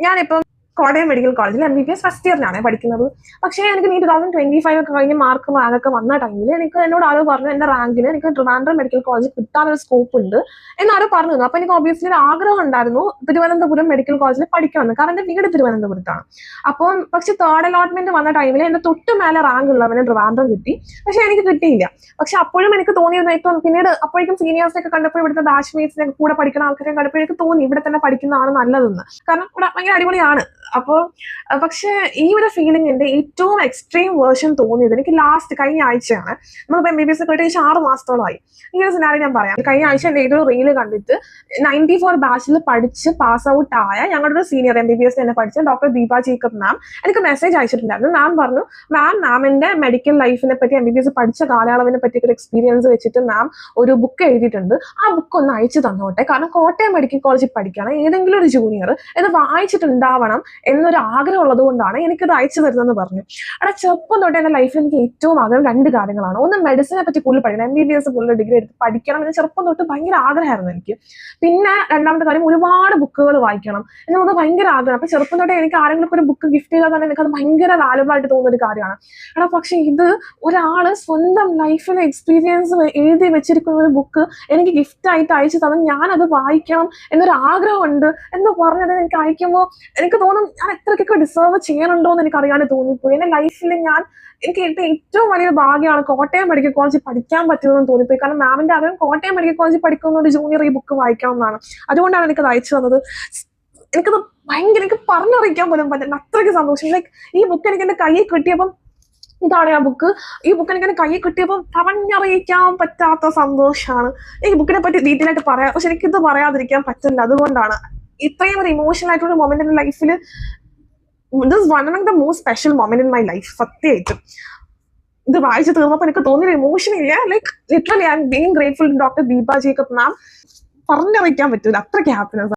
ഞാനിപ്പം കോട്ടയം മെഡിക്കൽ കോളേജിൽ MBBS first ഇയറിലാണ് പഠിക്കുന്നത്. പക്ഷേ എനിക്ക് 2025 ഒക്കെ കഴിഞ്ഞ് മാർക്ക് അതൊക്കെ വന്ന ടൈമിൽ എന്നോട് ആരോ പറഞ്ഞു എന്റെ റാങ്കിന് എനിക്ക് ട്രിവാൻഡ്രം മെഡിക്കൽ കോളേജിൽ കിട്ടാനൊരു സ്കോപ്പ് ഉണ്ട് എന്നാരോ പറഞ്ഞു തന്നു. അപ്പൊ എനിക്ക് ഒബ്വിയസ്ലി ഒരു ആഗ്രഹം ഉണ്ടായിരുന്നു തിരുവനന്തപുരം മെഡിക്കൽ കോളേജിൽ പഠിക്കണമെന്ന്, കാരണം എന്റെ വീട് തിരുവനന്തപുരത്താണ്. അപ്പം പക്ഷെ തേർഡ് അലോട്ട്മെന്റ് വന്ന ടൈമിൽ എന്റെ തൊട്ട് മേലെ റാങ്ക് ഉള്ളവന് ട്രിവാൻഡ്രം കിട്ടി, പക്ഷെ എനിക്ക് കിട്ടിയില്ല. പക്ഷെ അപ്പോഴും എനിക്ക് തോന്നിയിരുന്നു, ഇപ്പം പിന്നീട് അപ്പോഴേക്കും സീനിയേഴ്സിനൊക്കെ കണ്ടപ്പോൾ ഇവിടുത്തെ ബാച്ച്മേറ്റ്സിനൊക്കെ കൂടെ പഠിക്കുന്ന ആൾക്കാരെ കണ്ടപ്പോൾ എനിക്ക് തോന്നി ഇവിടെ തന്നെ പഠിക്കുന്നതാണ് നല്ലതെന്ന്, കാരണം ഇവിടെ ഭയങ്കര അടിപൊളിയാണ്. അപ്പോൾ പക്ഷെ ഈ ഒരു ഫീലിംഗിന്റെ ഏറ്റവും എക്സ്ട്രീം വേർഷൻ തോന്നിയത് എനിക്ക് ലാസ്റ്റ് കഴിഞ്ഞ ആഴ്ചയാണ്. നമ്മളിപ്പോൾ MBBS ഒക്കെ ഏകദേശം 6 മാസത്തോളമായി. ഈ ഒരു സിനാരി ഞാൻ പറയാം. കഴിഞ്ഞ ആഴ്ച എൻ്റെ ഏതൊരു റീല് കണ്ടിട്ട് 94 ബാച്ചിൽ പഠിച്ച് പാസ് ഔട്ട് ആയ ഞങ്ങളുടെ ഒരു സീനിയർ MBBS തന്നെ പഠിച്ച ഡോക്ടർ ദീപ ജേക്കബ് മാം എനിക്ക് മെസ്സേജ് അയച്ചിട്ടുണ്ടായിരുന്നു. മാം പറഞ്ഞു, മാമിന്റെ മെഡിക്കൽ ലൈഫിനെ പറ്റി MBBS പഠിച്ച കാലയളവിനെ പറ്റി ഒരു എക്സ്പീരിയൻസ് വെച്ചിട്ട് മാം ഒരു ബുക്ക് എഴുതിയിട്ടുണ്ട്, ആ ബുക്ക് ഒന്ന് അയച്ചു തന്നോട്ടെ, കാരണം കോട്ടയം മെഡിക്കൽ കോളേജിൽ പഠിക്കണം ഏതെങ്കിലും ഒരു ജൂനിയർ ഇത് വായിച്ചിട്ടുണ്ടാവണം എന്നൊരു ആഗ്രഹം ഉള്ളത് കൊണ്ടാണ് എനിക്കത് അയച്ചു തരുന്നതെന്ന് പറഞ്ഞു. അവിടെ ചെറുപ്പം തൊട്ട് എൻ്റെ ലൈഫിൽ എനിക്ക് ഏറ്റവും ആഗ്രഹം 2 കാര്യങ്ങളാണ്. ഒന്ന് മെഡിസിനെ പറ്റി കൂടുതൽ പഠിക്കണം, MBBS കൂടുതൽ ഡിഗ്രി എടുത്ത് പഠിക്കണം എന്ന് ചെറുപ്പം തൊട്ട് ഭയങ്കര ആഗ്രഹമായിരുന്നു എനിക്ക്. പിന്നെ രണ്ടാമത്തെ കാര്യം ഒരുപാട് ബുക്കുകൾ വായിക്കണം എന്നുള്ളത് ഭയങ്കര ആഗ്രഹം. അപ്പൊ ചെറുപ്പം തൊട്ടേ എനിക്ക് ആരെങ്കിലും ഒരു ബുക്ക് ഗിഫ്റ്റ് ചെയ്താൽ തന്നെ എനിക്ക് അത് ഭയങ്കര വാല്യുബിൾ ആയിട്ട് തോന്നുന്ന ഒരു കാര്യമാണ്. പക്ഷെ ഇത് ഒരാള് സ്വന്തം ലൈഫിലെ എക്സ്പീരിയൻസ് എഴുതി വെച്ചിരിക്കുന്ന ഒരു ബുക്ക് എനിക്ക് ഗിഫ്റ്റ് ആയിട്ട് അയച്ചു തന്നെ ഞാനത് വായിക്കണം എന്നൊരു ആഗ്രഹമുണ്ട് എന്ന് പറഞ്ഞത് എനിക്ക് അയക്കുമ്പോൾ എനിക്ക് തോന്നും ഞാൻ എത്രയൊക്കെ ഡിസേർവ് ചെയ്യാനുണ്ടോ എന്ന് എനിക്ക് അറിയാൻ തോന്നിപ്പോയി. എന്റെ ലൈഫിൽ എനിക്ക് ഏറ്റവും വലിയ ഭാഗ്യമാണ് കോട്ടയം മെഡിക്കൽ കോളേജിൽ പഠിക്കാൻ പറ്റുന്നതെന്ന് തോന്നിപ്പോയി. കാരണം മാമിന്റെ ആഗ്രഹം കോട്ടയം മെഡിക്കൽ കോളേജിൽ പഠിക്കുന്ന ഒരു ജൂനിയർ ഈ ബുക്ക് വായിക്കണം എന്നാണ്. അതുകൊണ്ടാണ് എനിക്കത് അയച്ചു തന്നത്. എനിക്കത് ഭയങ്കര, എനിക്ക് പറഞ്ഞറിയിക്കാൻ പോലും പറ്റില്ല, അത്രയ്ക്ക് സന്തോഷം. ലൈക്ക് ഈ ബുക്ക് എനിക്ക് എന്റെ കയ്യിൽ കിട്ടിയപ്പം, ഇതാണ് ആ ബുക്ക്, ഈ ബുക്ക് എനിക്ക് എന്റെ കയ്യിൽ കിട്ടിയപ്പോൾ പറഞ്ഞറിയിക്കാൻ പറ്റാത്ത സന്തോഷമാണ്. ഈ ബുക്കിനെ പറ്റി ഡീറ്റെയിൽ ആയിട്ട് പറയാം, പക്ഷെ എനിക്കിത് പറയാതിരിക്കാൻ പറ്റില്ല. അതുകൊണ്ടാണ് ഇത്രയും ഒരു ഇമോഷണൽ ആയിട്ടുള്ള മൊമെന്റ് എന്റെ ലൈഫിൽ, this one of the most special moment in my life. സത്യമായിട്ടും ഇത് വായിച്ചു തീർന്നപ്പോൾ എനിക്ക് തോന്നിയൊരു ഇമോഷൻ ഇല്ല. Like literally I am being grateful to doctor Deepa Jacob ma'am. പറഞ്ഞറിയിക്കാൻ പറ്റൂല, അത്രയ്ക്ക് ഹാപ്പിനെസ്.